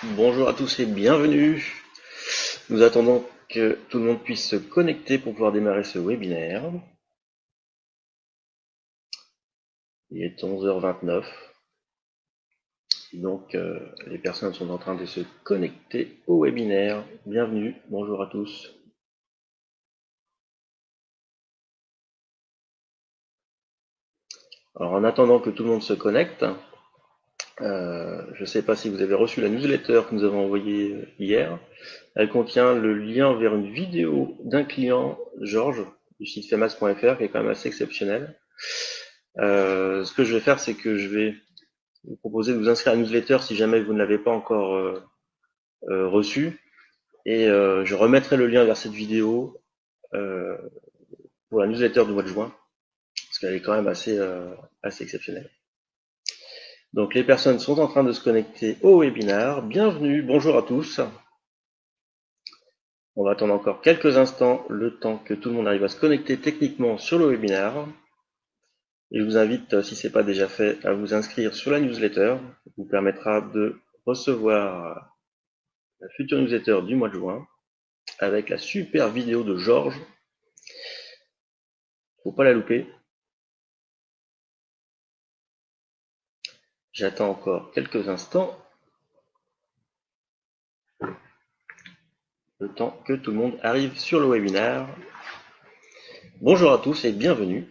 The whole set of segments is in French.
Bonjour à tous et bienvenue. Nous attendons que tout le monde puisse se connecter pour pouvoir démarrer ce webinaire. Il est 11h29. Donc les personnes sont en train de se connecter au webinaire. Bienvenue, bonjour à tous. Alors en attendant que tout le monde se connecte, je ne sais pas si vous avez reçu la newsletter que nous avons envoyée hier. Elle contient le lien vers une vidéo d'un client, Georges, du site femas.fr, qui est quand même assez exceptionnel. Ce que je vais faire, c'est que je vais vous proposer de vous inscrire à la newsletter si jamais vous ne l'avez pas encore reçu. Et je remettrai le lien vers cette vidéo pour la newsletter du mois de juin, parce qu'elle est quand même assez exceptionnelle. Donc les personnes sont en train de se connecter au webinar. Bienvenue, bonjour à tous. On va attendre encore quelques instants, le temps que tout le monde arrive à se connecter techniquement sur le webinar. Et je vous invite, si ce n'est pas déjà fait, à vous inscrire sur la newsletter, qui vous permettra de recevoir la future newsletter du mois de juin, avec la super vidéo de Georges. Faut pas la louper. J'attends encore quelques instants, le temps que tout le monde arrive sur le webinaire. Bonjour à tous et bienvenue.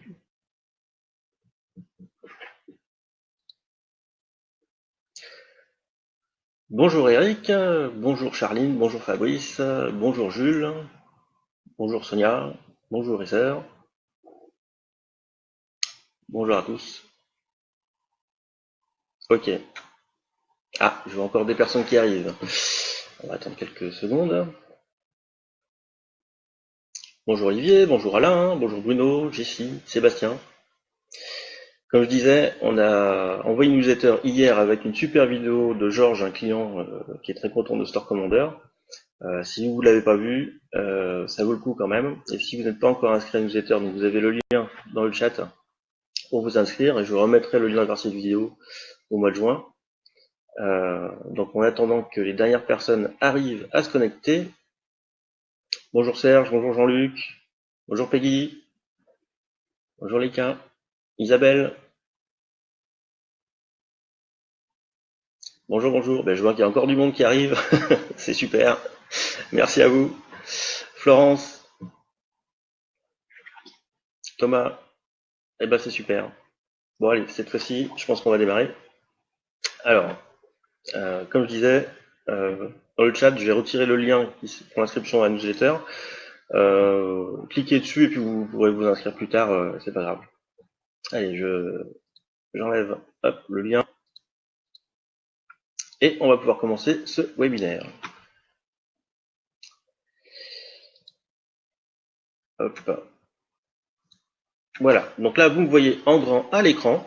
Bonjour Eric, bonjour Charline, bonjour Fabrice, bonjour Jules, bonjour Sonia, bonjour Esther. Bonjour à tous. Ok. Ah, je vois encore des personnes qui arrivent. On va attendre quelques secondes. Bonjour Olivier, bonjour Alain, bonjour Bruno, Jessie, Sébastien. Comme je disais, on a envoyé une newsletter hier avec une super vidéo de Georges, un client qui est très content de Store Commander. Si vous ne l'avez pas vu, ça vaut le coup quand même. Et si vous n'êtes pas encore inscrit à la newsletter, donc vous avez le lien dans le chat pour vous inscrire et je vous remettrai le lien vers cette vidéo au mois de juin. Donc en attendant que les dernières personnes arrivent à se connecter, bonjour Serge, bonjour Jean-Luc, bonjour Peggy, bonjour Léka, Isabelle, bonjour, bonjour. Ben, je vois qu'il y a encore du monde qui arrive, c'est super, merci à vous. Florence, Thomas, eh ben c'est super. Bon allez, cette fois-ci, je pense qu'on va démarrer. Alors, comme je disais, dans le chat, je vais retirer le lien pour l'inscription à la newsletter. Cliquez dessus et puis vous pourrez vous inscrire plus tard, c'est pas grave. Allez, j'enlève le lien et on va pouvoir commencer ce webinaire. Hop. Voilà, donc là vous me voyez en grand à l'écran.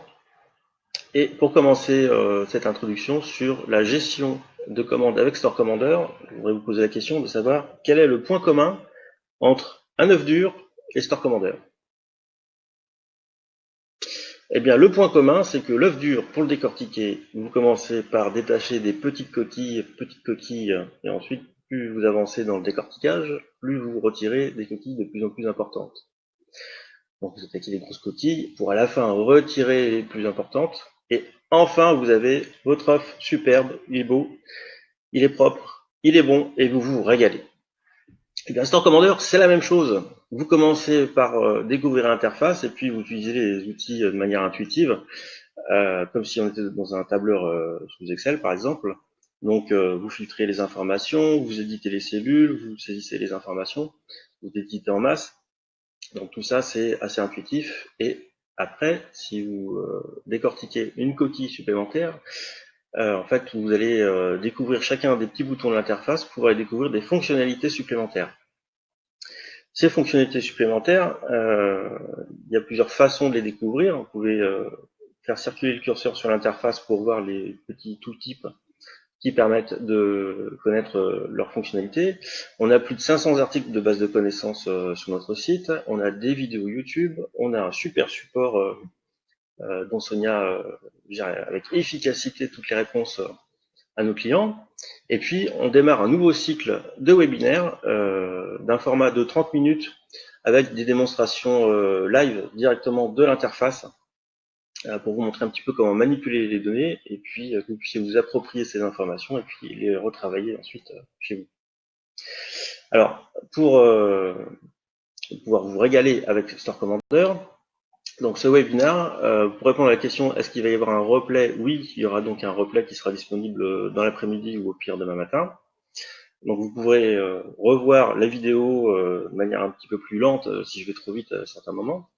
Et pour commencer cette introduction sur la gestion de commandes avec Store Commander, je voudrais vous poser la question de savoir quel est le point commun entre un œuf dur et Store Commander. Eh bien, le point commun, c'est que l'œuf dur, pour le décortiquer, vous commencez par détacher des petites coquilles, et ensuite, plus vous avancez dans le décortiquage, plus vous retirez des coquilles de plus en plus importantes. Donc, vous attaquez les grosses coquilles pour à la fin retirer les plus importantes, et enfin, vous avez votre œuf superbe, il est beau, il est propre, il est bon, et vous vous régalez. Et bien, Store Commander, c'est la même chose. Vous commencez par découvrir l'interface, et puis vous utilisez les outils de manière intuitive, comme si on était dans un tableur sous Excel par exemple. Donc vous filtrez les informations, vous éditez les cellules, vous saisissez les informations, vous éditez en masse. Donc tout ça c'est assez intuitif. Et après, si vous décortiquez une coquille supplémentaire, en fait vous allez découvrir chacun des petits boutons de l'interface pour aller découvrir des fonctionnalités supplémentaires. Ces fonctionnalités supplémentaires, il y a plusieurs façons de les découvrir. Vous pouvez faire circuler le curseur sur l'interface pour voir les petits tooltips qui permettent de connaître leurs fonctionnalités. On a plus de 500 articles de base de connaissances sur notre site, on a des vidéos YouTube, on a un super support dont Sonia gère avec efficacité toutes les réponses à nos clients. Et puis, on démarre un nouveau cycle de webinaire d'un format de 30 minutes avec des démonstrations live directement de l'interface pour vous montrer un petit peu comment manipuler les données et puis que vous puissiez vous approprier ces informations et puis les retravailler ensuite chez vous. Alors, pour pouvoir vous régaler avec Store Commander, donc ce webinaire, pour répondre à la question est-ce qu'il va y avoir un replay? Oui, il y aura donc un replay qui sera disponible dans l'après-midi ou au pire demain matin. Donc vous pourrez revoir la vidéo de manière un petit peu plus lente si je vais trop vite à certains moments.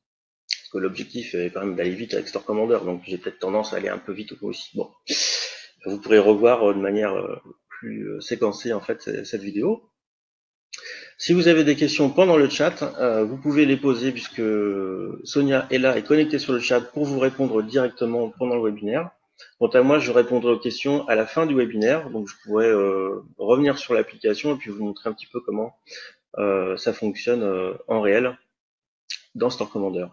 Parce que l'objectif est quand même d'aller vite avec Store Commander, donc j'ai peut-être tendance à aller un peu vite aussi. Bon, vous pourrez revoir de manière plus séquencée en fait cette vidéo. Si vous avez des questions pendant le chat, vous pouvez les poser puisque Sonia est là et connectée sur le chat pour vous répondre directement pendant le webinaire. Quant à moi, je répondrai aux questions à la fin du webinaire, donc je pourrai revenir sur l'application et puis vous montrer un petit peu comment ça fonctionne en réel dans Store Commander.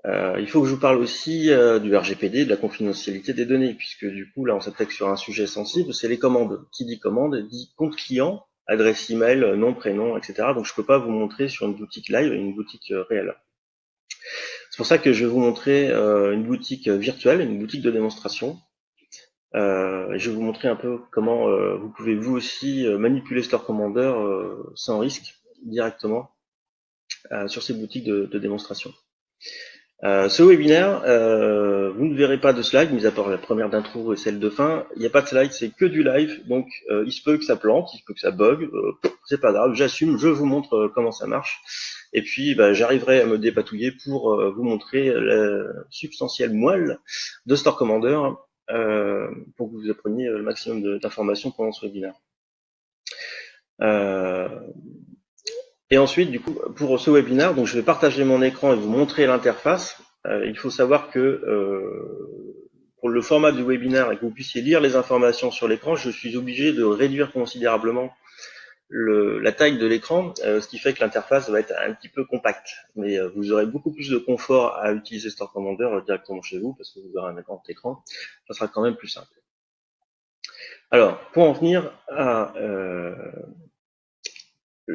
Il faut que je vous parle aussi du RGPD, de la confidentialité des données, puisque du coup, là, on s'attaque sur un sujet sensible, c'est les commandes. Qui dit commande dit compte client, adresse email, nom, prénom, etc. Donc, je ne peux pas vous montrer sur une boutique live une boutique réelle. C'est pour ça que je vais vous montrer une boutique virtuelle, une boutique de démonstration. Je vais vous montrer un peu comment vous pouvez vous aussi manipuler Store Commander sans risque directement sur ces boutiques de démonstration. Ce webinaire, vous ne verrez pas de slide, mis à part la première d'intro et celle de fin. Il n'y a pas de slide, c'est que du live, donc il se peut que ça plante, il se peut que ça bug, c'est pas grave, j'assume, je vous montre comment ça marche. Et puis j'arriverai à me dépatouiller pour vous montrer la substantielle moelle de Store Commander pour que vous appreniez le maximum d'informations pendant ce webinaire. Et ensuite, du coup, pour ce webinaire, donc je vais partager mon écran et vous montrer l'interface. Il faut savoir que pour le format du webinaire et que vous puissiez lire les informations sur l'écran, je suis obligé de réduire considérablement la taille de l'écran, ce qui fait que l'interface va être un petit peu compacte. Mais vous aurez beaucoup plus de confort à utiliser Store Commander directement chez vous parce que vous aurez un grand écran. Ça sera quand même plus simple. Alors, pour en venir à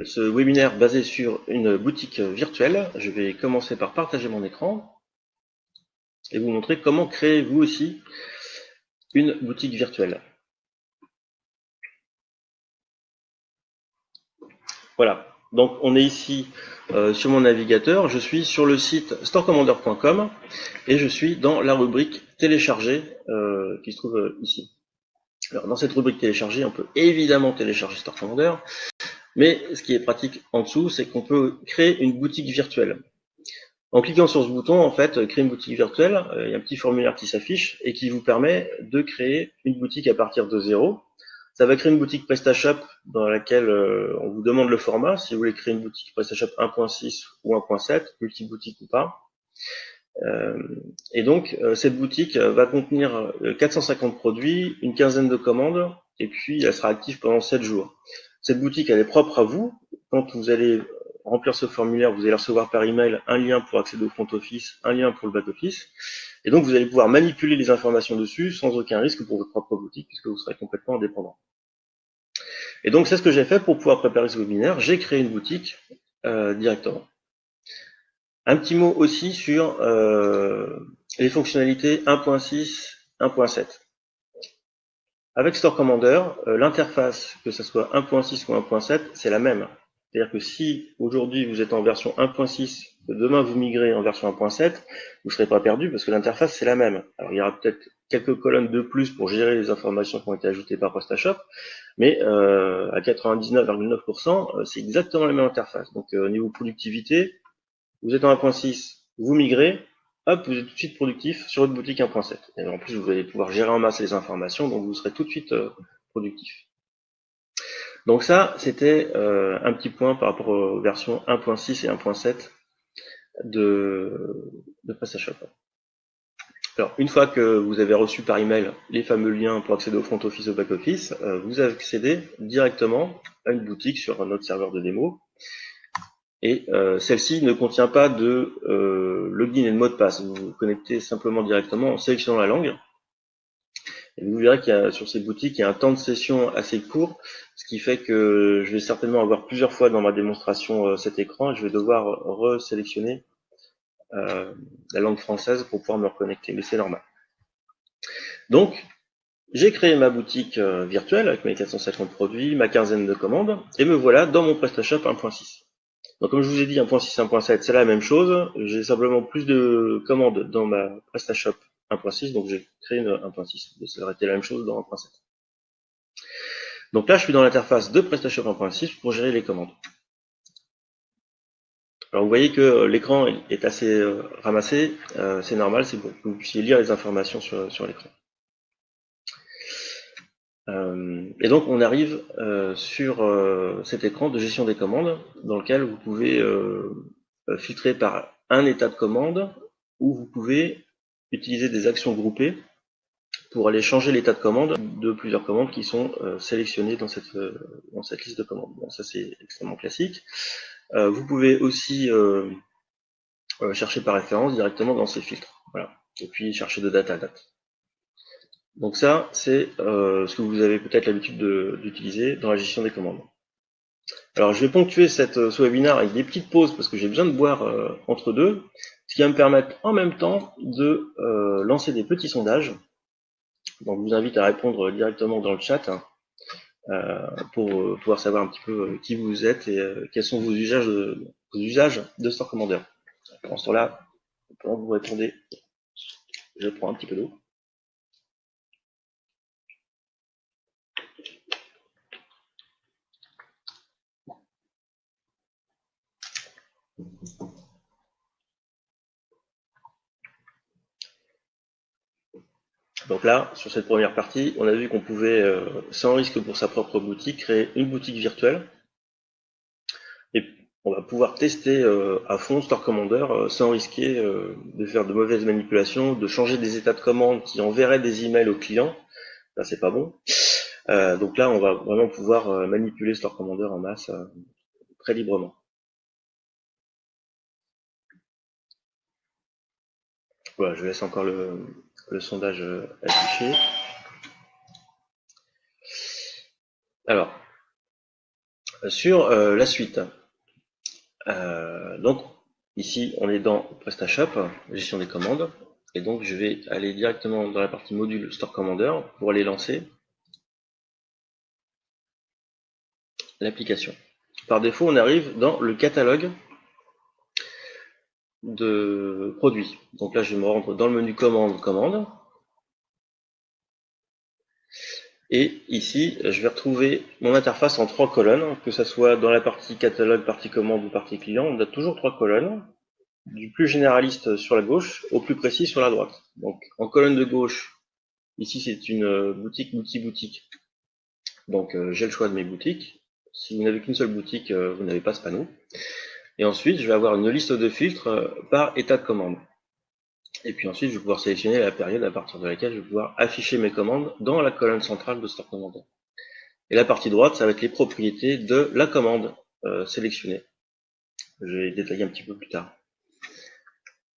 ce webinaire basé sur une boutique virtuelle, je vais commencer par partager mon écran et vous montrer comment créer vous aussi une boutique virtuelle. Voilà, donc on est ici sur mon navigateur, je suis sur le site storecommander.com et je suis dans la rubrique télécharger qui se trouve ici. Alors dans cette rubrique télécharger, on peut évidemment télécharger Store Commander, mais ce qui est pratique en dessous, c'est qu'on peut créer une boutique virtuelle. En cliquant sur ce bouton, en fait, créer une boutique virtuelle, il y a un petit formulaire qui s'affiche et qui vous permet de créer une boutique à partir de zéro. Ça va créer une boutique PrestaShop dans laquelle on vous demande le format, si vous voulez créer une boutique PrestaShop 1.6 ou 1.7, multi-boutique ou pas. Et donc, cette boutique va contenir 450 produits, une quinzaine de commandes, et puis elle sera active pendant 7 jours. Cette boutique, elle est propre à vous. Quand vous allez remplir ce formulaire, vous allez recevoir par email un lien pour accéder au front office, un lien pour le back office. Et donc, vous allez pouvoir manipuler les informations dessus sans aucun risque pour votre propre boutique, puisque vous serez complètement indépendant. Et donc, c'est ce que j'ai fait pour pouvoir préparer ce webinaire. J'ai créé une boutique directement. Un petit mot aussi sur les fonctionnalités 1.6, 1.7. Avec Store Commander, l'interface, que ce soit 1.6 ou 1.7, c'est la même. C'est-à-dire que si aujourd'hui vous êtes en version 1.6, que demain vous migrez en version 1.7, vous ne serez pas perdu parce que l'interface c'est la même. Alors il y aura peut-être quelques colonnes de plus pour gérer les informations qui ont été ajoutées par PrestaShop, mais à 99,9%, c'est exactement la même interface. Donc au niveau productivité, vous êtes en 1.6, vous migrez, hop, vous êtes tout de suite productif sur votre boutique 1.7. Et en plus, vous allez pouvoir gérer en masse les informations, donc vous serez tout de suite productif. Donc ça, c'était un petit point par rapport aux versions 1.6 et 1.7 de PrestaShop. Alors, une fois que vous avez reçu par email les fameux liens pour accéder au front office, au back office, vous accédez directement à une boutique sur notre serveur de démo. Et celle-ci ne contient pas de login et de mot de passe. Vous vous connectez simplement directement en sélectionnant la langue. Et vous verrez qu'il y a, sur ces boutiques, il y a un temps de session assez court, ce qui fait que je vais certainement avoir plusieurs fois dans ma démonstration cet écran, et je vais devoir resélectionner la langue française pour pouvoir me reconnecter, mais c'est normal. Donc, j'ai créé ma boutique virtuelle avec mes 450 produits, ma quinzaine de commandes, et me voilà dans mon PrestaShop 1.6. Donc comme je vous ai dit, 1.6, 1.7, c'est la même chose. J'ai simplement plus de commandes dans ma PrestaShop 1.6, donc j'ai créé une 1.6. Ça aurait été la même chose dans 1.7. Donc là, je suis dans l'interface de PrestaShop 1.6 pour gérer les commandes. Alors vous voyez que l'écran est assez ramassé, c'est normal, c'est pour que vous puissiez lire les informations sur l'écran. Et donc on arrive sur cet écran de gestion des commandes dans lequel vous pouvez filtrer par un état de commande ou vous pouvez utiliser des actions groupées pour aller changer l'état de commande de plusieurs commandes qui sont sélectionnées dans cette liste de commandes. Bon, ça c'est extrêmement classique. Vous pouvez aussi chercher par référence directement dans ces filtres. Voilà. Et puis chercher de date à date. Donc ça, c'est ce que vous avez peut-être l'habitude d'utiliser dans la gestion des commandes. Alors je vais ponctuer ce webinaire avec des petites pauses parce que j'ai besoin de boire entre deux, ce qui va me permettre en même temps de lancer des petits sondages. Donc je vous invite à répondre directement dans le chat pour pouvoir savoir un petit peu qui vous êtes et quels sont vos usages de Store Commander. Pendant ce temps-là, pendant que vous répondez, je prends un petit peu d'eau. Donc là, sur cette première partie, on a vu qu'on pouvait, sans risque pour sa propre boutique, créer une boutique virtuelle. Et on va pouvoir tester à fond Store Commander sans risquer de faire de mauvaises manipulations, de changer des états de commande qui enverraient des emails aux clients. Ça, c'est pas bon. Donc là, on va vraiment pouvoir manipuler Store Commander en masse très librement. Voilà, je laisse encore le sondage affiché. Alors, sur la suite. Donc, ici, on est dans PrestaShop, gestion des commandes. Et donc, je vais aller directement dans la partie module Store Commander pour aller lancer l'application. Par défaut, on arrive dans le catalogue de produits. Donc là, je vais me rendre dans le menu commande. Et ici, je vais retrouver mon interface en 3 colonnes, que ce soit dans la partie catalogue, partie commande ou partie client. On a toujours 3 colonnes, du plus généraliste sur la gauche au plus précis sur la droite. Donc en colonne de gauche, ici c'est une boutique multi-boutique. Donc j'ai le choix de mes boutiques. Si vous n'avez qu'une seule boutique, vous n'avez pas ce panneau. Et ensuite, je vais avoir une liste de filtres par état de commande. Et puis ensuite, je vais pouvoir sélectionner la période à partir de laquelle je vais pouvoir afficher mes commandes dans la colonne centrale de Store Commander. Et la partie droite, ça va être les propriétés de la commande sélectionnée. Je vais détailler un petit peu plus tard.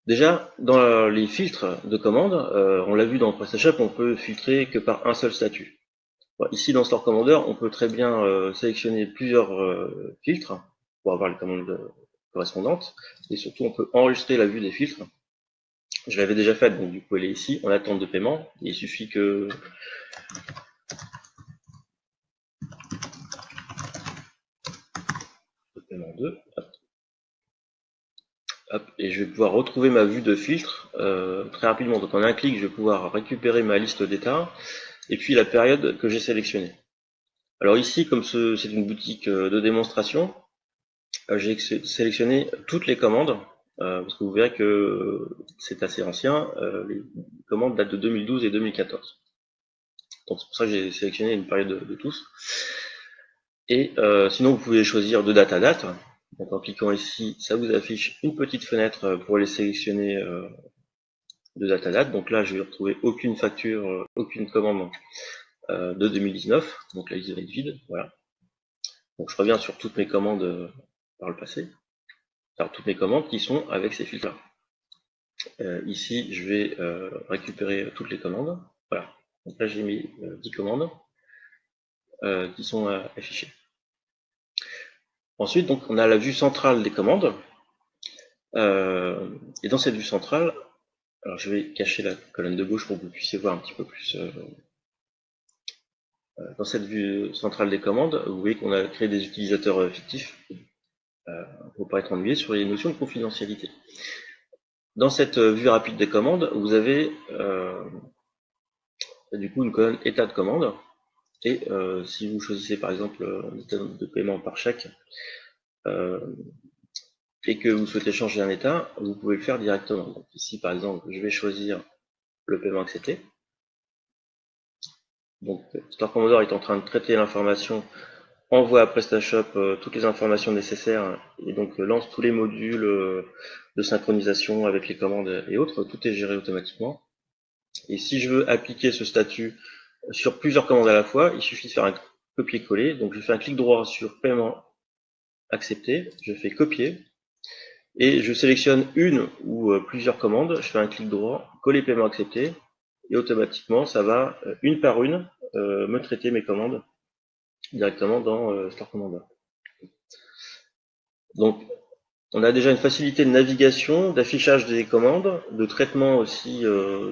Déjà, dans les filtres de commande, on l'a vu dans PrestaShop, on peut filtrer que par un seul statut. Bon, ici, dans Store Commander, on peut très bien sélectionner plusieurs filtres pour avoir les commandes correspondantes. Et surtout, on peut enregistrer la vue des filtres. Je l'avais déjà fait, donc du coup, elle est ici, en attente de paiement. Il suffit que paiement 2, hop, et je vais pouvoir retrouver ma vue de filtre très rapidement. Donc en un clic, je vais pouvoir récupérer ma liste d'état et puis la période que j'ai sélectionnée. Alors ici, comme c'est une boutique de démonstration, j'ai sélectionné toutes les commandes, parce que vous verrez que c'est assez ancien, les commandes datent de 2012 et 2014. Donc c'est pour ça que j'ai sélectionné une période de tous. Et sinon, vous pouvez choisir de date à date. Donc en cliquant ici, ça vous affiche une petite fenêtre pour les sélectionner de date à date. Donc là, je vais retrouver aucune facture, aucune commande de 2019. Donc la liste va être vide. Voilà. Donc je reviens sur toutes mes commandes par le passé. Alors toutes mes commandes qui sont avec ces filtres. Ici, je vais récupérer toutes les commandes. Voilà. Donc là, j'ai mis 10 commandes qui sont affichées. Ensuite, donc, on a la vue centrale des commandes. Et dans cette vue centrale, alors je vais cacher la colonne de gauche pour que vous puissiez voir un petit peu plus. Dans cette vue centrale des commandes, vous voyez qu'on a créé des utilisateurs fictifs pour ne pas être ennuyé sur les notions de confidentialité. Dans cette vue rapide des commandes, vous avez du coup une colonne état de commande. Et si vous choisissez par exemple un état de paiement par chèque et que vous souhaitez changer un état, vous pouvez le faire directement. Donc ici par exemple, je vais choisir le paiement accepté. Donc Store Commodore est en train de traiter l'information, envoie à PrestaShop toutes les informations nécessaires et donc lance tous les modules de synchronisation avec les commandes et autres. Tout est géré automatiquement. Et si je veux appliquer ce statut sur plusieurs commandes à la fois, il suffit de faire un copier-coller. Donc je fais un clic droit sur paiement accepté, je fais copier et je sélectionne une ou plusieurs commandes, je fais un clic droit, coller paiement accepté et automatiquement ça va une par une me traiter mes commandes directement dans Store Commodore. Donc on a déjà une facilité de navigation, d'affichage des commandes, de traitement aussi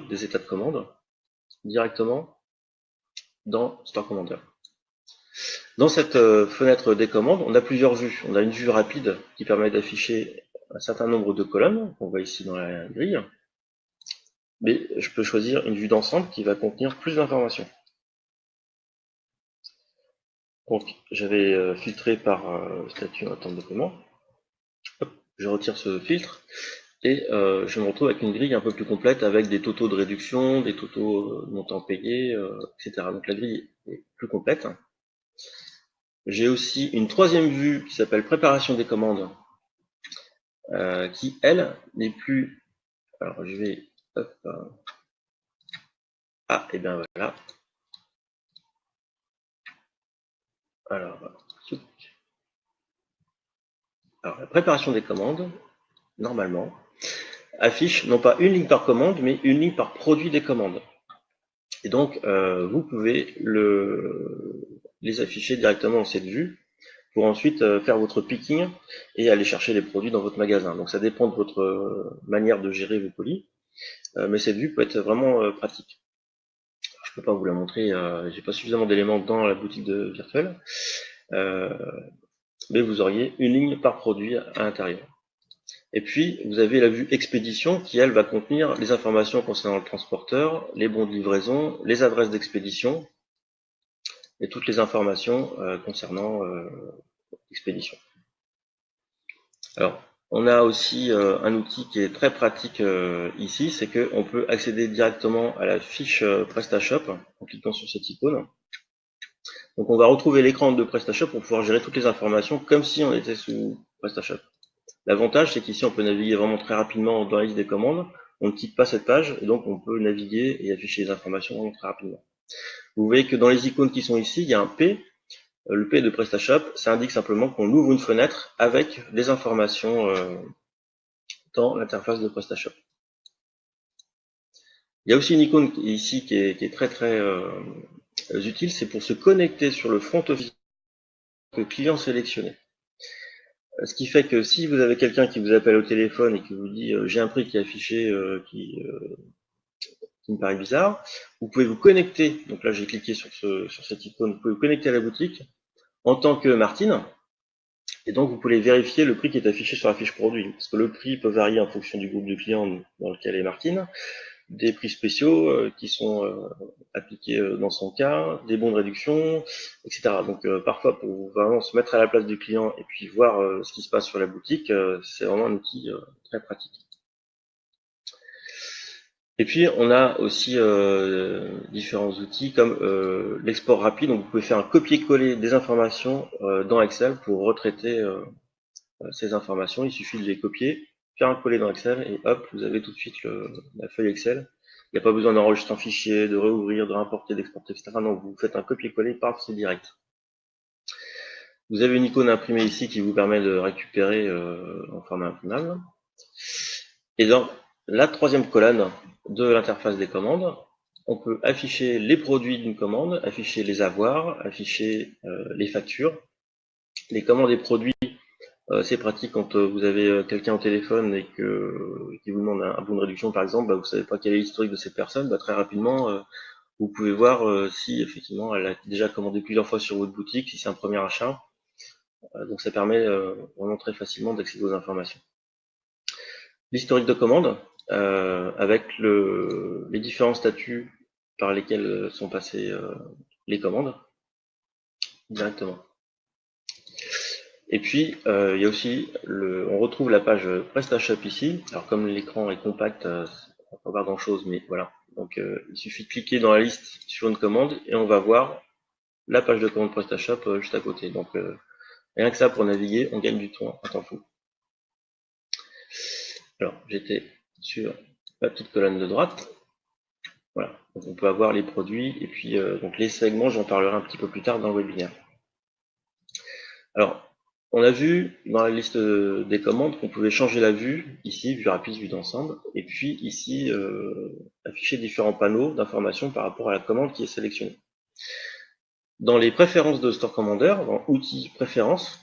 des états de commande directement dans Store Commodore. Dans cette fenêtre des commandes, on a plusieurs vues. On a une vue rapide qui permet d'afficher un certain nombre de colonnes, qu'on voit ici dans la grille. Mais je peux choisir une vue d'ensemble qui va contenir plus d'informations. Donc j'avais filtré par statut en attente de paiement. Hop, je retire ce filtre et je me retrouve avec une grille un peu plus complète avec des totaux de réduction, des totaux de montants payés, etc. Donc la grille est plus complète. J'ai aussi une troisième vue qui s'appelle préparation des commandes, qui elle n'est plus. Alors je vais. Hop, ah, et bien voilà. Alors, la préparation des commandes, normalement, affiche non pas une ligne par commande, mais une ligne par produit des commandes. Et donc, vous pouvez les afficher directement dans cette vue pour ensuite faire votre picking et aller chercher les produits dans votre magasin. Donc, ça dépend de votre manière de gérer vos colis, mais cette vue peut être vraiment pratique. Je peux pas vous la montrer, j'ai pas suffisamment d'éléments dans la boutique de virtuelle, mais vous auriez une ligne par produit à l'intérieur. Et puis, vous avez la vue expédition qui, elle, va contenir les informations concernant le transporteur, les bons de livraison, les adresses d'expédition et toutes les informations concernant l'expédition. Alors, on a aussi un outil qui est très pratique ici, c'est qu'on peut accéder directement à la fiche PrestaShop en cliquant sur cette icône. Donc, on va retrouver l'écran de PrestaShop pour pouvoir gérer toutes les informations comme si on était sous PrestaShop. L'avantage, c'est qu'ici, on peut naviguer vraiment très rapidement dans la liste des commandes. On ne quitte pas cette page, et donc on peut naviguer et afficher les informations vraiment très rapidement. Vous voyez que dans les icônes qui sont ici, il y a un P. Le P de PrestaShop, ça indique simplement qu'on ouvre une fenêtre avec les informations dans l'interface de PrestaShop. Il y a aussi une icône ici qui est très très utile, c'est pour se connecter sur le front office que client sélectionné. Ce qui fait que si vous avez quelqu'un qui vous appelle au téléphone et qui vous dit j'ai un prix qui est affiché qui me paraît bizarre, vous pouvez vous connecter, donc là j'ai cliqué sur cette icône, vous pouvez vous connecter à la boutique en tant que Martine, et donc vous pouvez vérifier le prix qui est affiché sur la fiche produit, parce que le prix peut varier en fonction du groupe de clients dans lequel est Martine, des prix spéciaux qui sont appliqués dans son cas, des bons de réduction, etc. Donc parfois pour vraiment se mettre à la place du client et puis voir ce qui se passe sur la boutique, c'est vraiment un outil très pratique. Et puis on a aussi différents outils comme l'export rapide, donc vous pouvez faire un copier-coller des informations dans Excel pour retraiter ces informations. Il suffit de les copier, faire un coller dans Excel et hop, vous avez tout de suite la feuille Excel. Il n'y a pas besoin d'enregistrer un fichier, de réouvrir, de réimporter, d'exporter, etc. Non, vous faites un copier-coller, paf, c'est direct. Vous avez une icône imprimée ici qui vous permet de récupérer en format imprimable. Et dans la troisième colonne de l'interface des commandes, on peut afficher les produits d'une commande, afficher les avoirs, afficher les factures. Les commandes et produits, c'est pratique quand vous avez quelqu'un au téléphone et qui vous demande un bon de réduction par exemple, vous ne savez pas quel est l'historique de cette personne, très rapidement vous pouvez voir si effectivement elle a déjà commandé plusieurs fois sur votre boutique, si c'est un premier achat. Donc ça permet vraiment très facilement d'accéder aux informations. L'historique de commande, avec les différents statuts par lesquels sont passées les commandes directement. Et puis il y a aussi on retrouve la page PrestaShop ici. Alors comme l'écran est compact, on ne peut pas voir grand chose, mais voilà. Donc il suffit de cliquer dans la liste sur une commande et on va voir la page de commande PrestaShop juste à côté. Donc rien que ça pour naviguer, on gagne du temps, un temps fou. Alors j'étais sur la petite colonne de droite. Voilà, donc on peut avoir les produits et puis donc les segments, j'en parlerai un petit peu plus tard dans le webinaire. Alors, on a vu dans la liste des commandes qu'on pouvait changer la vue, ici, vue rapide, vue d'ensemble, et puis ici, afficher différents panneaux d'informations par rapport à la commande qui est sélectionnée. Dans les préférences de Store Commander, dans Outils Préférences,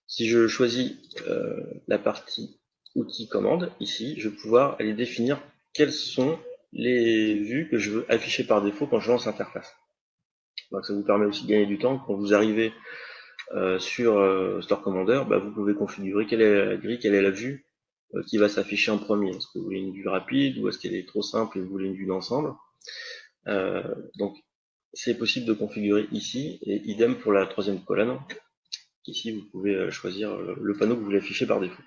si je choisis la partie Outils Commandes, ici, je vais pouvoir aller définir quelles sont les vues que je veux afficher par défaut quand je lance l'interface. Donc ça vous permet aussi de gagner du temps. Quand vous arrivez sur Store Commander, vous pouvez configurer quelle est la grille, quelle est la vue qui va s'afficher en premier. Est-ce que vous voulez une vue rapide ou est-ce qu'elle est trop simple et vous voulez une vue d'ensemble? Donc c'est possible de configurer ici, et idem pour la troisième colonne. Ici vous pouvez choisir le panneau que vous voulez afficher par défaut.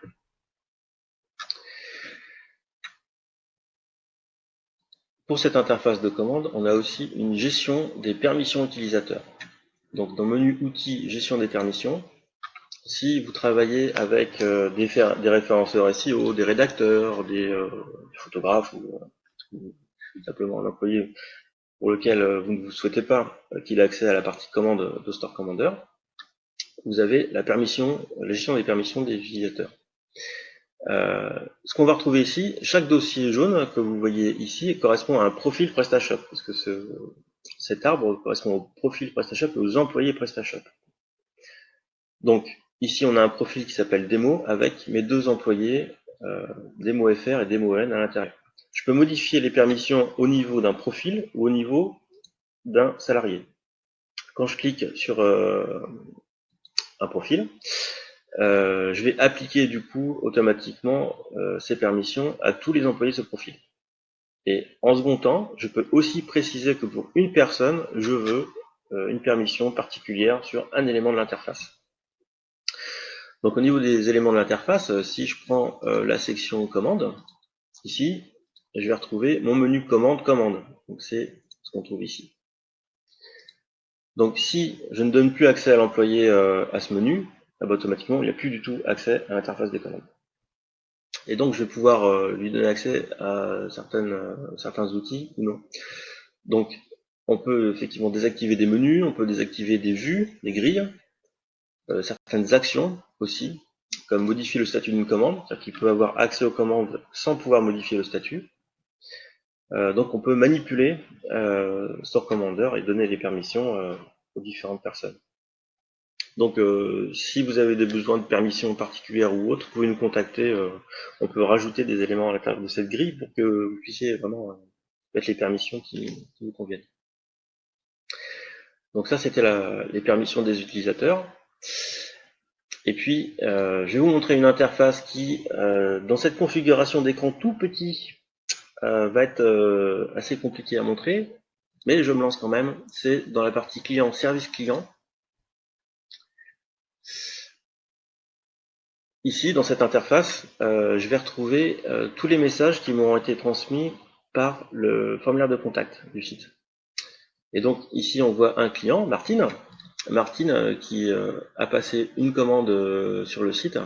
Pour cette interface de commande, on a aussi une gestion des permissions utilisateurs. Donc dans le menu outils gestion des permissions, si vous travaillez avec des référenceurs SEO, des rédacteurs, des photographes ou simplement un employé pour lequel vous ne souhaitez pas qu'il ait accès à la partie commande de Store Commander, vous avez la gestion des permissions des utilisateurs. Ce qu'on va retrouver ici, chaque dossier jaune que vous voyez ici correspond à un profil PrestaShop, parce que cet arbre correspond au profil PrestaShop et aux employés PrestaShop. Donc ici on a un profil qui s'appelle Démo avec mes deux employés, Démo FR et Démo N à l'intérieur. Je peux modifier les permissions au niveau d'un profil ou au niveau d'un salarié. Quand je clique sur un profil, je vais appliquer du coup automatiquement ces permissions à tous les employés de ce profil. Et en second temps, je peux aussi préciser que pour une personne, je veux une permission particulière sur un élément de l'interface. Donc au niveau des éléments de l'interface, si je prends la section commande, ici, je vais retrouver mon menu commande. Donc c'est ce qu'on trouve ici. Donc si je ne donne plus accès à l'employé à ce menu, automatiquement il n'y a plus du tout accès à l'interface des commandes. Et donc je vais pouvoir lui donner accès à certains outils ou non. Donc on peut effectivement désactiver des menus, on peut désactiver des vues, des grilles, certaines actions aussi, comme modifier le statut d'une commande, c'est-à-dire qu'il peut avoir accès aux commandes sans pouvoir modifier le statut. Donc on peut manipuler Store Commander et donner les permissions aux différentes personnes. Donc si vous avez des besoins de permissions particulières ou autres, vous pouvez nous contacter, on peut rajouter des éléments à l'intérieur de cette grille pour que vous puissiez vraiment mettre les permissions qui vous conviennent. Donc ça c'était les permissions des utilisateurs. Et puis je vais vous montrer une interface qui, dans cette configuration d'écran tout petit, va être assez compliqué à montrer, mais je me lance quand même. C'est dans la partie client, service client. Ici, dans cette interface, je vais retrouver tous les messages qui m'ont été transmis par le formulaire de contact du site. Et donc ici, on voit un client, Martine, qui a passé une commande sur le site.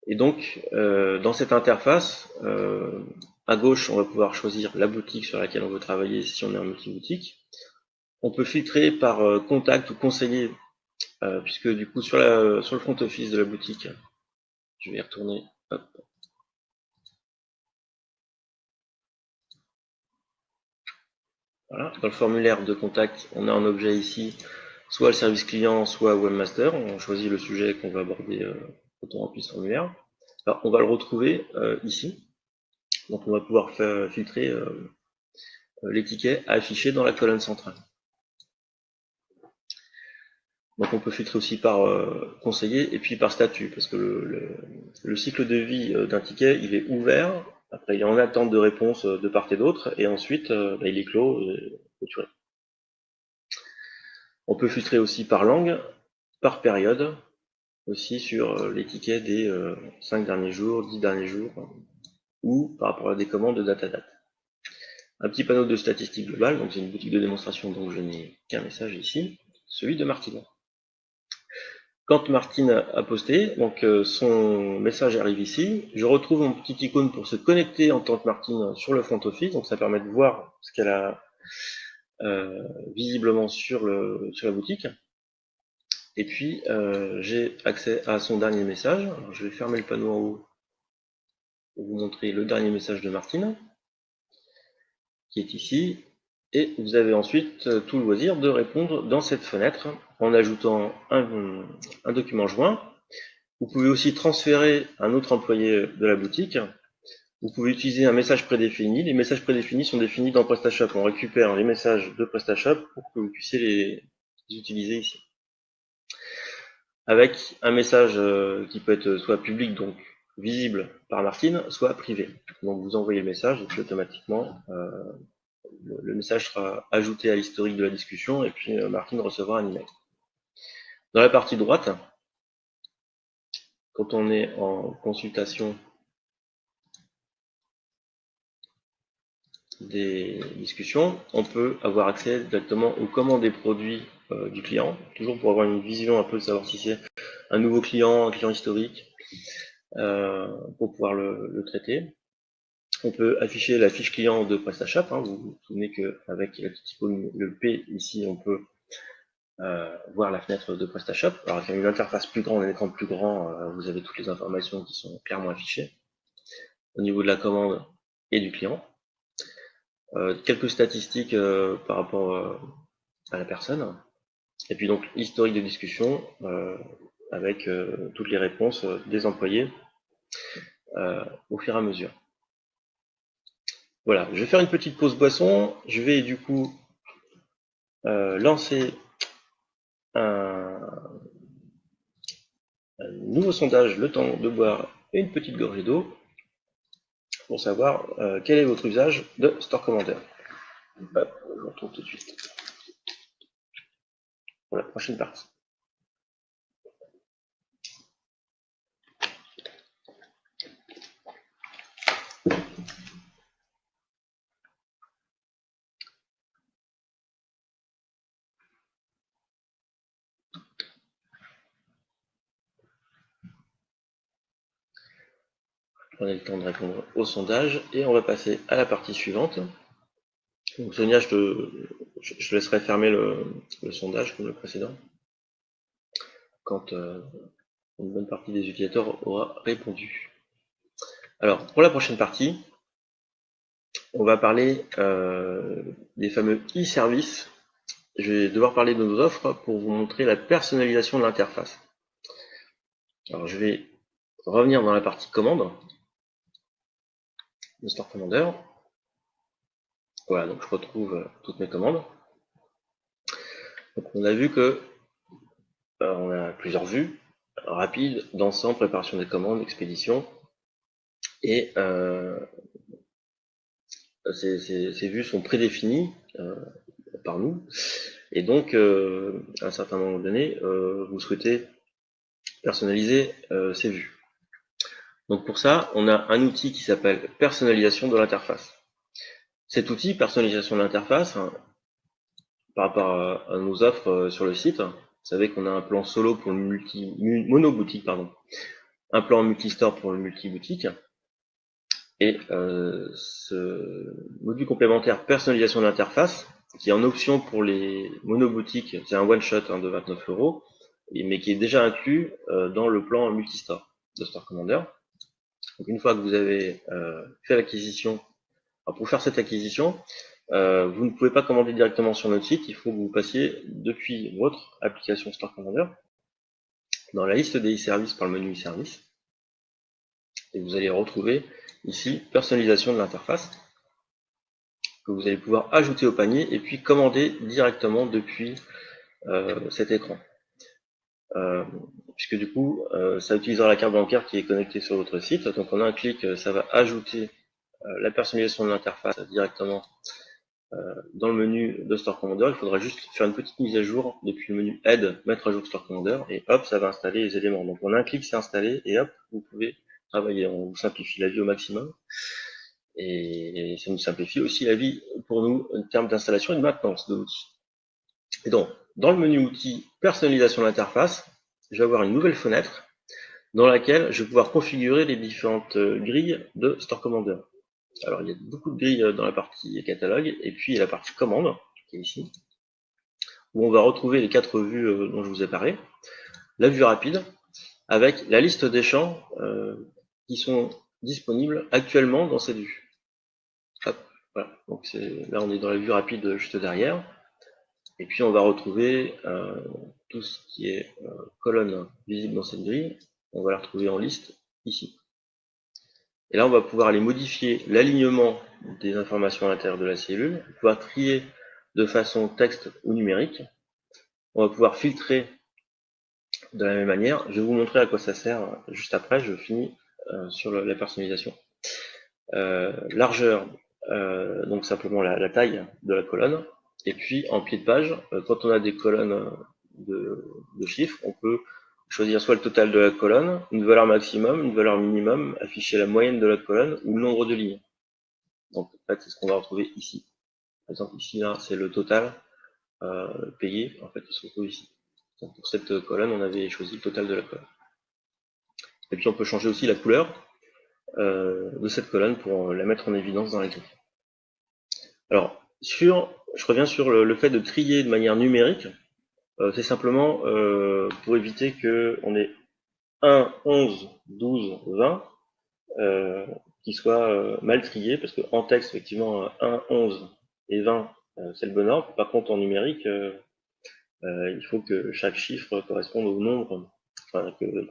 Et donc, dans cette interface, à gauche, on va pouvoir choisir la boutique sur laquelle on veut travailler si on est en multi-boutique. On peut filtrer par contact ou conseiller, puisque du coup, sur le front office de la boutique, je vais y retourner. Hop. Voilà. Dans le formulaire de contact, on a un objet ici, soit le service client, soit webmaster. On choisit le sujet qu'on va aborder quand on remplit ce formulaire. Alors, on va le retrouver ici. Donc on va pouvoir filtrer les tickets affichés dans la colonne centrale. Donc on peut filtrer aussi par conseiller et puis par statut, parce que le cycle de vie d'un ticket, il est ouvert, après il est en attente de réponse de part et d'autre, et ensuite il est clos et clôturé. On peut filtrer aussi par langue, par période, aussi sur les tickets des 5 derniers jours, 10 derniers jours, ou par rapport à des commandes de date. Un petit panneau de statistiques globales, donc c'est une boutique de démonstration, donc je n'ai qu'un message ici, celui de Martine. Quand Martine a posté, donc son message arrive ici, je retrouve mon petit icône pour se connecter en tant que Martine sur le front office, donc ça permet de voir ce qu'elle a visiblement sur la boutique. Et puis j'ai accès à son dernier message. Alors, je vais fermer le panneau en haut pour vous montrer le dernier message de Martine, qui est ici. Et vous avez ensuite tout le loisir de répondre dans cette fenêtre en ajoutant un document joint. Vous pouvez aussi transférer un autre employé de la boutique. Vous pouvez utiliser un message prédéfini. Les messages prédéfinis sont définis dans PrestaShop. On récupère les messages de PrestaShop pour que vous puissiez les utiliser ici. Avec un message qui peut être soit public, donc visible par Martine, soit privé. Donc vous envoyez le message et puis automatiquement le message sera ajouté à l'historique de la discussion et puis Martine recevra un email. Dans la partie droite, quand on est en consultation des discussions, on peut avoir accès directement aux commandes des produits du client, toujours pour avoir une vision un peu de savoir si c'est un nouveau client, un client historique, pour pouvoir le traiter. On peut afficher la fiche client de PrestaShop. Vous vous souvenez qu'avec la petite icône, le P ici, on peut voir la fenêtre de PrestaShop. Alors avec une interface plus grande, un écran plus grand, vous avez toutes les informations qui sont clairement affichées au niveau de la commande et du client. Quelques statistiques par rapport à la personne. Et puis donc historique de discussion avec toutes les réponses des employés au fur et à mesure. Voilà, je vais faire une petite pause boisson. Je vais du coup lancer un nouveau sondage, le temps de boire une petite gorgée d'eau pour savoir quel est votre usage de Store Commander. Hop, je vous retrouve tout de suite pour la prochaine partie. Prenez le temps de répondre au sondage et on va passer à la partie suivante. Donc Sonia, je te laisserai fermer le sondage comme le précédent quand une bonne partie des utilisateurs aura répondu. Alors, pour la prochaine partie, on va parler des fameux e-services. Je vais devoir parler de nos offres pour vous montrer la personnalisation de l'interface. Alors, je vais revenir dans la partie commande de Store Commander. Voilà, donc je retrouve toutes mes commandes. Donc, on a vu que on a plusieurs vues, rapide, d'ensemble, préparation des commandes, expédition. Et ces vues sont prédéfinies par nous. Et donc, à un certain moment donné, vous souhaitez personnaliser ces vues. Donc pour ça, on a un outil qui s'appelle personnalisation de l'interface. Cet outil, personnalisation de l'interface, par rapport à nos offres sur le site, vous savez qu'on a un plan solo pour le mono-boutique, pardon, un plan multi-store pour le multi-boutique, et ce module complémentaire personnalisation de l'interface, qui est en option pour les monoboutiques, c'est un one-shot de 29 €, mais qui est déjà inclus dans le plan multi-store de Store Commander. Donc une fois que vous avez fait l'acquisition, pour faire cette acquisition, vous ne pouvez pas commander directement sur notre site, il faut que vous passiez depuis votre application Store Commander dans la liste des e-services par le menu e-services. Et vous allez retrouver ici personnalisation de l'interface que vous allez pouvoir ajouter au panier et puis commander directement depuis cet écran. Puisque du coup, ça utilisera la carte bancaire qui est connectée sur votre site. Donc en un clic, ça va ajouter la personnalisation de l'interface directement dans le menu de Store Commander. Il faudra juste faire une petite mise à jour depuis le menu Aide, mettre à jour Store Commander, et hop, ça va installer les éléments. Donc en un clic, c'est installé, et hop, vous pouvez travailler. On vous simplifie la vie au maximum. Et ça nous simplifie aussi la vie pour nous en termes d'installation et de maintenance de l'outil. Et donc, dans le menu outils personnalisation de l'interface, je vais avoir une nouvelle fenêtre dans laquelle je vais pouvoir configurer les différentes grilles de Store Commander. Alors, il y a beaucoup de grilles dans la partie catalogue, et puis il y a la partie commande, qui est ici, où on va retrouver les 4 vues dont je vous ai parlé, la vue rapide, avec la liste des champs qui sont disponibles actuellement dans cette vue. Hop, voilà. Donc là, on est dans la vue rapide juste derrière. Et puis, on va retrouver tout ce qui est colonne visible dans cette grille. On va la retrouver en liste ici. Et là, on va pouvoir aller modifier l'alignement des informations à l'intérieur de la cellule, pouvoir trier de façon texte ou numérique. On va pouvoir filtrer de la même manière. Je vais vous montrer à quoi ça sert juste après. Je finis sur la personnalisation. Largeur, donc simplement la taille de la colonne. Et puis en pied de page, quand on a des colonnes de chiffres, on peut choisir soit le total de la colonne, une valeur maximum, une valeur minimum, afficher la moyenne de la colonne ou le nombre de lignes. Donc en fait, c'est ce qu'on va retrouver ici. Par exemple, ici, là, c'est le total payé, en fait, il se retrouve ici. Donc, pour cette colonne, on avait choisi le total de la colonne. Et puis on peut changer aussi la couleur de cette colonne pour la mettre en évidence dans la grille. Alors, je reviens sur le fait de trier de manière numérique. C'est simplement pour éviter qu'on ait 1, 11, 12, 20 qui soient mal triés, parce qu'en texte, effectivement, 1, 11 et 20, c'est le bon ordre. Par contre, en numérique, il faut que chaque chiffre corresponde au nombre, enfin, que je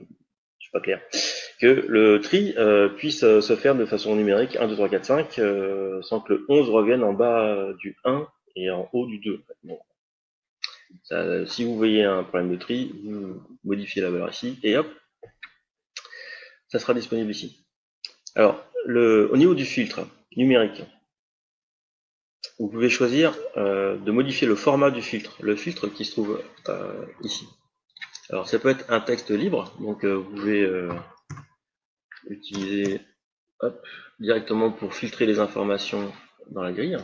suis pas clair, que le tri puisse se faire de façon numérique 1, 2, 3, 4, 5, sans que le 11 revienne en bas du 1 et en haut du 2. Bon. Ça, si vous voyez un problème de tri, vous modifiez la valeur ici, et hop, ça sera disponible ici. Alors, au niveau du filtre numérique, vous pouvez choisir de modifier le format du filtre, le filtre qui se trouve ici. Alors, ça peut être un texte libre, donc vous pouvez utiliser directement pour filtrer les informations dans la grille.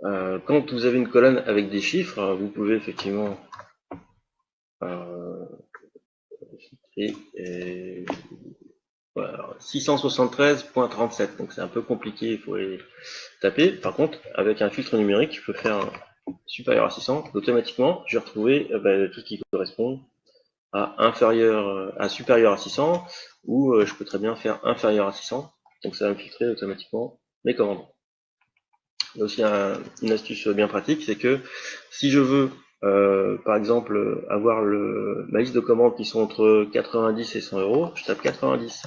Quand vous avez une colonne avec des chiffres, vous pouvez effectivement filtrer voilà, 673.37, donc c'est un peu compliqué, il faut les taper. Par contre, avec un filtre numérique, je peux faire supérieur à 600, automatiquement, je vais retrouver tout ce qui correspond à supérieur à 600, ou je peux très bien faire inférieur à 600, donc ça va me filtrer automatiquement mes commandes. Il y a aussi une astuce bien pratique, c'est que si je veux, par exemple, avoir ma liste de commandes qui sont entre 90 et 100 euros, je tape 90,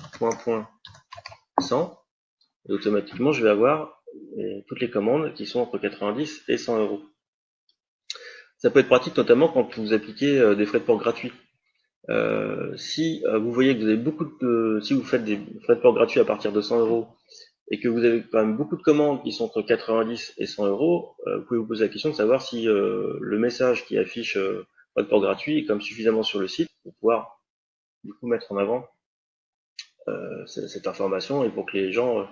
100, et automatiquement, je vais avoir toutes les commandes qui sont entre 90 et 100 euros. Ça peut être pratique, notamment quand vous appliquez des frais de port gratuits. Si vous voyez que vous avez si vous faites des frais de port gratuits à partir de 100 euros, et que vous avez quand même beaucoup de commandes qui sont entre 90 et 100 euros, vous pouvez vous poser la question de savoir si le message qui affiche frais de port gratuit est quand même suffisamment sur le site pour pouvoir du coup mettre en avant cette information et pour que les gens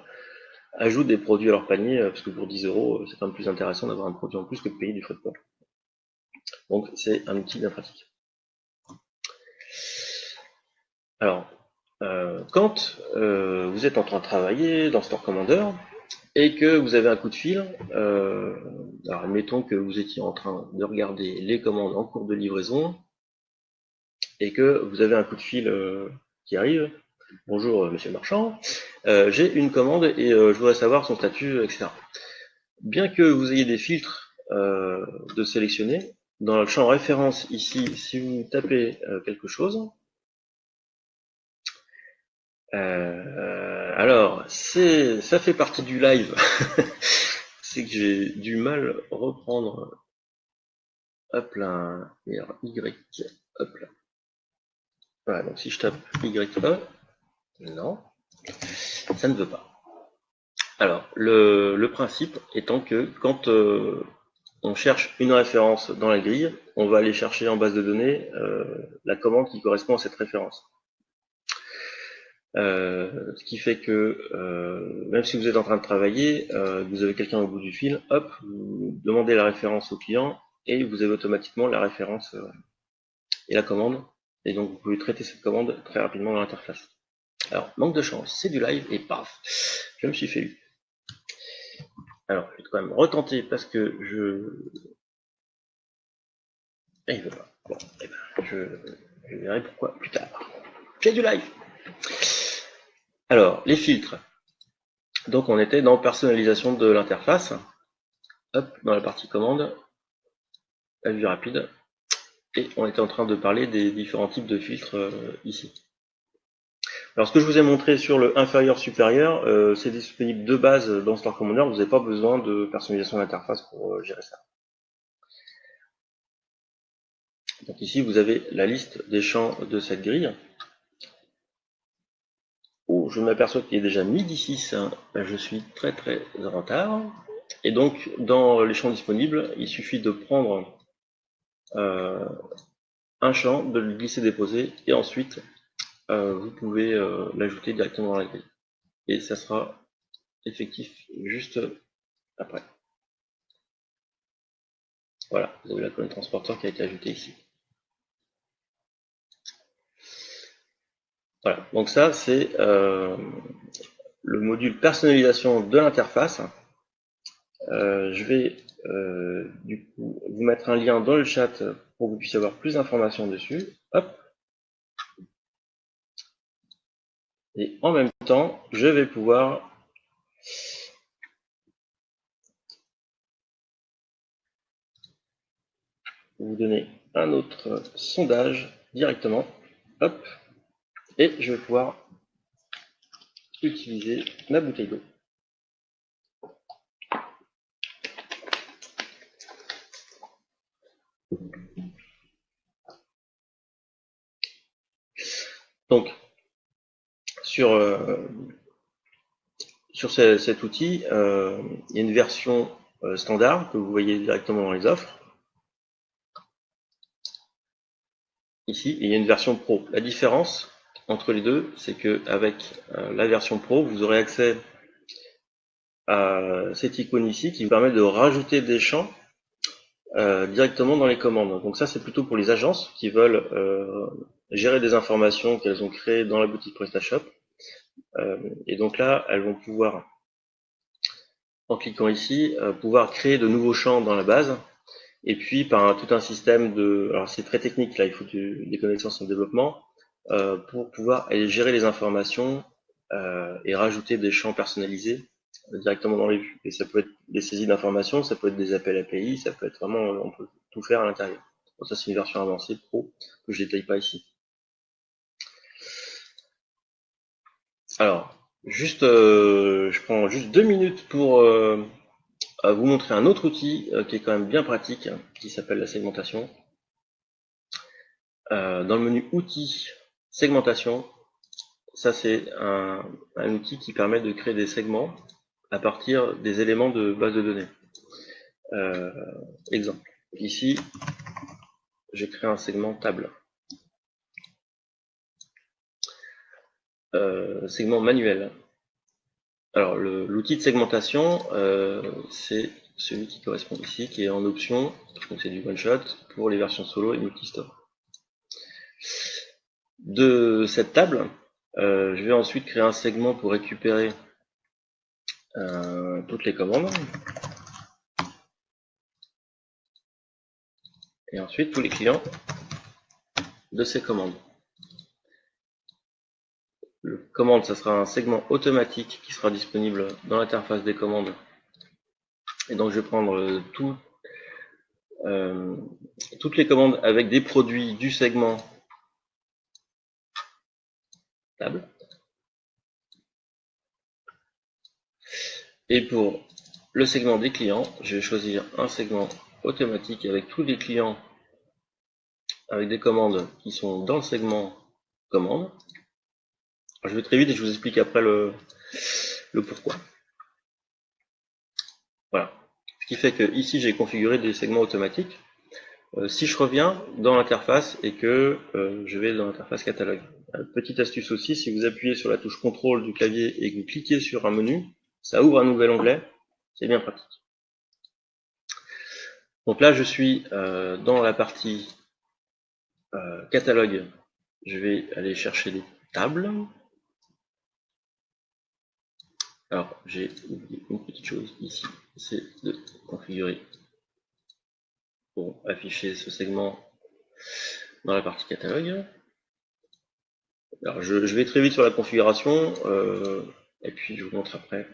ajoutent des produits à leur panier, parce que pour 10 euros, c'est quand même plus intéressant d'avoir un produit en plus que de payer du frais de port. Donc c'est un outil bien pratique. Alors, quand vous êtes en train de travailler dans Store Commander et que vous avez un coup de fil, alors admettons que vous étiez en train de regarder les commandes en cours de livraison et que vous avez un coup de fil qui arrive. Bonjour monsieur le marchand, j'ai une commande et je voudrais savoir son statut, etc. Bien que vous ayez des filtres de sélectionner, dans le champ référence ici, si vous tapez quelque chose, alors ça fait partie du live, c'est que j'ai du mal à reprendre, hop là, Y, hop là. Voilà, donc si je tape YE, non, ça ne veut pas. Alors, le principe étant que quand on cherche une référence dans la grille, on va aller chercher en base de données la commande qui correspond à cette référence. Ce qui fait que même si vous êtes en train de travailler, vous avez quelqu'un au bout du fil, hop, vous demandez la référence au client et vous avez automatiquement la référence et la commande. Et donc vous pouvez traiter cette commande très rapidement dans l'interface. Alors, manque de chance, c'est du live et paf, je me suis fait eu. Alors, je vais quand même retenter parce que et il veut pas. Bon, eh ben, je verrai pourquoi plus tard. J'ai du live. Alors, les filtres. Donc, on était dans personnalisation de l'interface. Hop, dans la partie commande, la vue rapide. Et on était en train de parler des différents types de filtres ici. Alors, ce que je vous ai montré sur le inférieur-supérieur, c'est disponible de base dans Store Commander. Vous n'avez pas besoin de personnalisation d'interface pour gérer ça. Donc ici, vous avez la liste des champs de cette grille. Oh, je m'aperçois qu'il est déjà midi 6, hein. Je suis très en retard. Et donc, dans les champs disponibles, il suffit de prendre un champ, de le glisser-déposer, et ensuite, vous pouvez l'ajouter directement dans la grille. Et ça sera effectif juste après. Voilà, vous avez la colonne transporteur qui a été ajoutée ici. Voilà, donc ça, c'est le module personnalisation de l'interface. Je vais du coup vous mettre un lien dans le chat pour que vous puissiez avoir plus d'informations dessus. Hop. Et en même temps, je vais pouvoir vous donner un autre sondage directement. Hop. Et je vais pouvoir utiliser ma bouteille d'eau. Donc, sur cet outil, il y a une version standard que vous voyez directement dans les offres. Ici, et il y a une version Pro. La différence entre les deux, c'est qu'avec la version Pro, vous aurez accès à cette icône ici qui vous permet de rajouter des champs directement dans les commandes. Donc ça, c'est plutôt pour les agences qui veulent gérer des informations qu'elles ont créées dans la boutique PrestaShop. Et donc là, elles vont pouvoir, en cliquant ici, pouvoir créer de nouveaux champs dans la base. Et puis, par tout un système de... Alors, c'est très technique, là, il faut des connaissances en développement pour pouvoir aller gérer les informations et rajouter des champs personnalisés directement dans les vues. Et ça peut être des saisies d'informations, ça peut être des appels API, ça peut être vraiment... On peut tout faire à l'intérieur. Donc ça, c'est une version avancée pro que je détaille pas ici. Alors, juste, je prends juste 2 minutes pour vous montrer un autre outil qui est quand même bien pratique, qui s'appelle la segmentation. Dans le menu outils, segmentation, ça c'est un outil qui permet de créer des segments à partir des éléments de base de données. Exemple, ici, j'ai créé un segment table. Segment manuel. Alors l'outil de segmentation, c'est celui qui correspond ici, qui est en option, donc c'est du one-shot pour les versions solo et multi-store. De cette table, je vais ensuite créer un segment pour récupérer toutes les commandes. Et ensuite tous les clients de ces commandes. Le commande, ça sera un segment automatique qui sera disponible dans l'interface des commandes Et donc je vais prendre toutes les commandes avec des produits du segment table. Et pour le segment des clients, je vais choisir un segment automatique avec tous les clients avec des commandes qui sont dans le segment commande. Je vais très vite et je vous explique après le pourquoi. Voilà. Ce qui fait que ici j'ai configuré des segments automatiques. Si je reviens dans l'interface et que je vais dans l'interface catalogue. Petite astuce aussi, si vous appuyez sur la touche contrôle du clavier et que vous cliquez sur un menu, ça ouvre un nouvel onglet, c'est bien pratique. Donc là je suis dans la partie catalogue, je vais aller chercher les tables. Alors j'ai oublié une petite chose ici, c'est de configurer pour afficher ce segment dans la partie catalogue. Alors je vais très vite sur la configuration et puis je vous montre après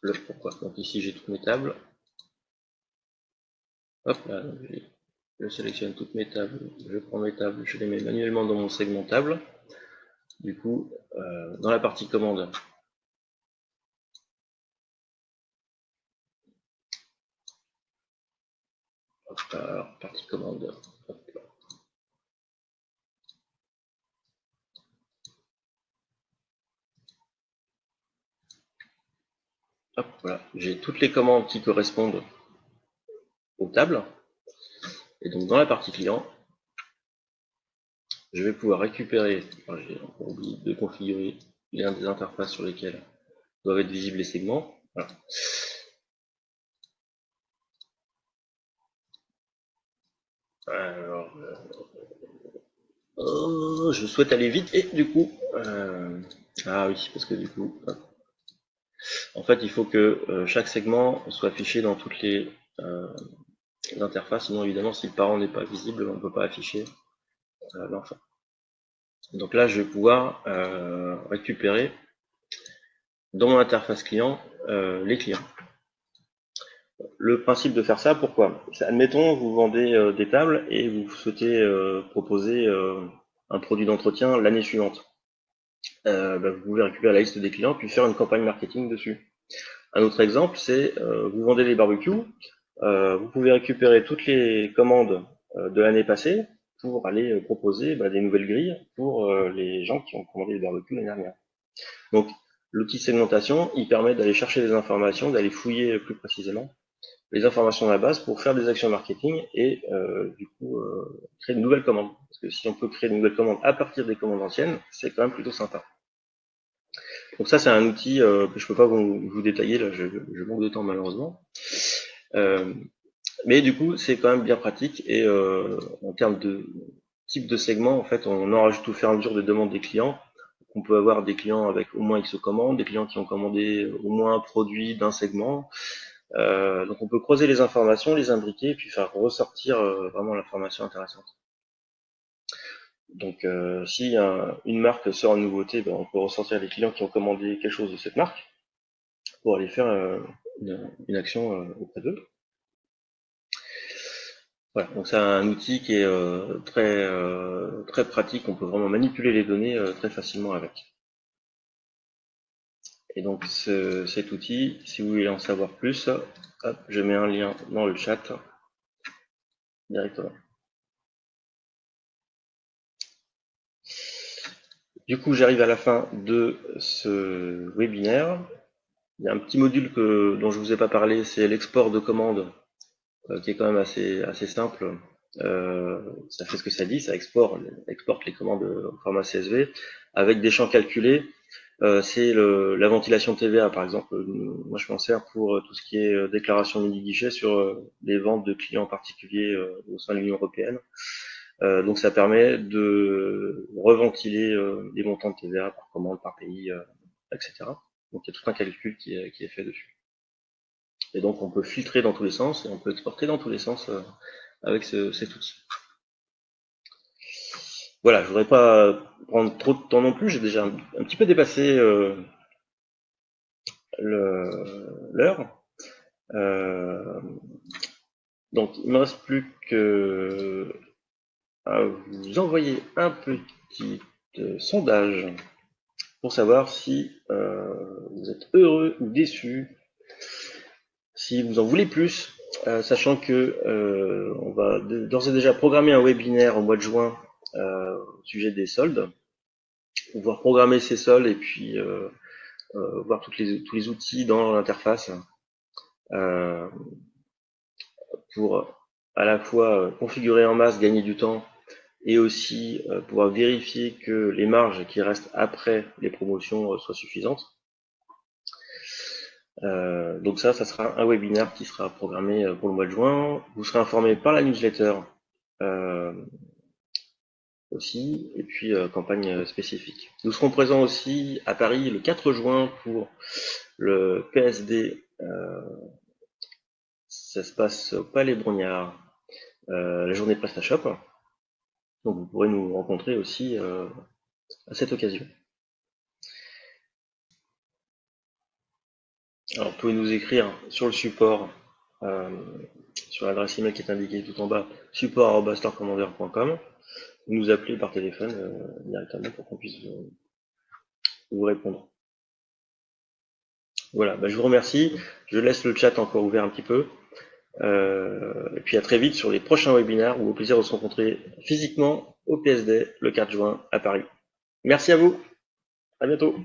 le pourquoi. Donc ici j'ai toutes mes tables. Hop là, je sélectionne toutes mes tables, je prends mes tables, je les mets manuellement dans mon segment table. Du coup, dans la partie commande, hop, alors partie commande, hop là. Hop, voilà, j'ai toutes les commandes qui correspondent aux tables. Et donc dans la partie client, je vais pouvoir récupérer, j'ai encore oublié de configurer l'un des interfaces sur lesquelles doivent être visibles les segments. Voilà. Alors, je souhaite aller vite et du coup, ah oui, parce que du coup, en fait, il faut que chaque segment soit affiché dans toutes les interfaces, sinon évidemment, si le parent n'est pas visible, on ne peut pas afficher l'enfant. Donc là, je vais pouvoir récupérer dans mon interface client les clients. Le principe de faire ça, pourquoi? Admettons, vous vendez des tables et vous souhaitez proposer un produit d'entretien l'année suivante. Vous pouvez récupérer la liste des clients puis faire une campagne marketing dessus. Un autre exemple, c'est vous vendez des barbecues, vous pouvez récupérer toutes les commandes de l'année passée pour aller proposer des nouvelles grilles pour les gens qui ont commandé des barbecues l'année dernière. Donc, l'outil de segmentation, il permet d'aller chercher des informations, d'aller fouiller plus précisément les informations à la base pour faire des actions marketing et du coup créer de nouvelles commandes. Parce que si on peut créer de nouvelles commandes à partir des commandes anciennes, c'est quand même plutôt sympa. Donc ça, c'est un outil que je peux pas vous détailler, là, je manque de temps malheureusement. Mais du coup, c'est quand même bien pratique et en termes de type de segment, en fait, on en rajoute au fur et à mesure des demandes des clients. On peut avoir des clients avec au moins X commandes, des clients qui ont commandé au moins un produit d'un segment. Donc on peut croiser les informations, les imbriquer, et puis faire ressortir vraiment l'information intéressante. Donc si une marque sort une nouveauté, on peut ressortir les clients qui ont commandé quelque chose de cette marque pour aller faire une action auprès d'eux. Voilà, donc c'est un outil qui est très pratique, on peut vraiment manipuler les données très facilement avec. Et donc cet outil, si vous voulez en savoir plus, hop, je mets un lien dans le chat directement. Du coup, j'arrive à la fin de ce webinaire. Il y a un petit module dont je ne vous ai pas parlé, c'est l'export de commandes, qui est quand même assez simple. Ça fait ce que ça dit, ça exporte les commandes au format CSV avec des champs calculés. C'est la ventilation TVA, par exemple. Moi, je m'en sers pour tout ce qui est déclaration mini-guichet sur les ventes de clients particuliers au sein de l'Union européenne. Donc, ça permet de reventiler les montants de TVA par commande, par pays, etc. Donc, il y a tout un calcul qui est fait dessus. Et donc, on peut filtrer dans tous les sens et on peut exporter dans tous les sens avec cet outil. Voilà, je voudrais pas prendre trop de temps non plus. J'ai déjà un petit peu dépassé l'heure. Donc il ne me reste plus que à vous envoyer un petit sondage pour savoir si vous êtes heureux ou déçu, si vous en voulez plus, sachant que on va d'ores et déjà programmer un webinaire au mois de juin au sujet des soldes, pouvoir programmer ces soldes et puis voir tous les outils dans l'interface pour à la fois configurer en masse, gagner du temps, et aussi pouvoir vérifier que les marges qui restent après les promotions soient suffisantes. Donc ça sera un webinaire qui sera programmé pour le mois de juin. Vous serez informé par la newsletter aussi, et puis campagne spécifique. Nous serons présents aussi à Paris le 4 juin pour le PSD. Ça se passe au Palais Brognard, la journée PrestaShop. Donc vous pourrez nous rencontrer aussi à cette occasion. Alors vous pouvez nous écrire sur le support, sur l'adresse email qui est indiquée tout en bas, support@storecommander.com, ou nous appeler par téléphone directement pour qu'on puisse vous répondre. Voilà, je vous remercie. Je laisse le chat encore ouvert un petit peu. Et puis à très vite sur les prochains webinaires ou au plaisir de se rencontrer physiquement au PSD le 4 juin à Paris. Merci à vous. À bientôt.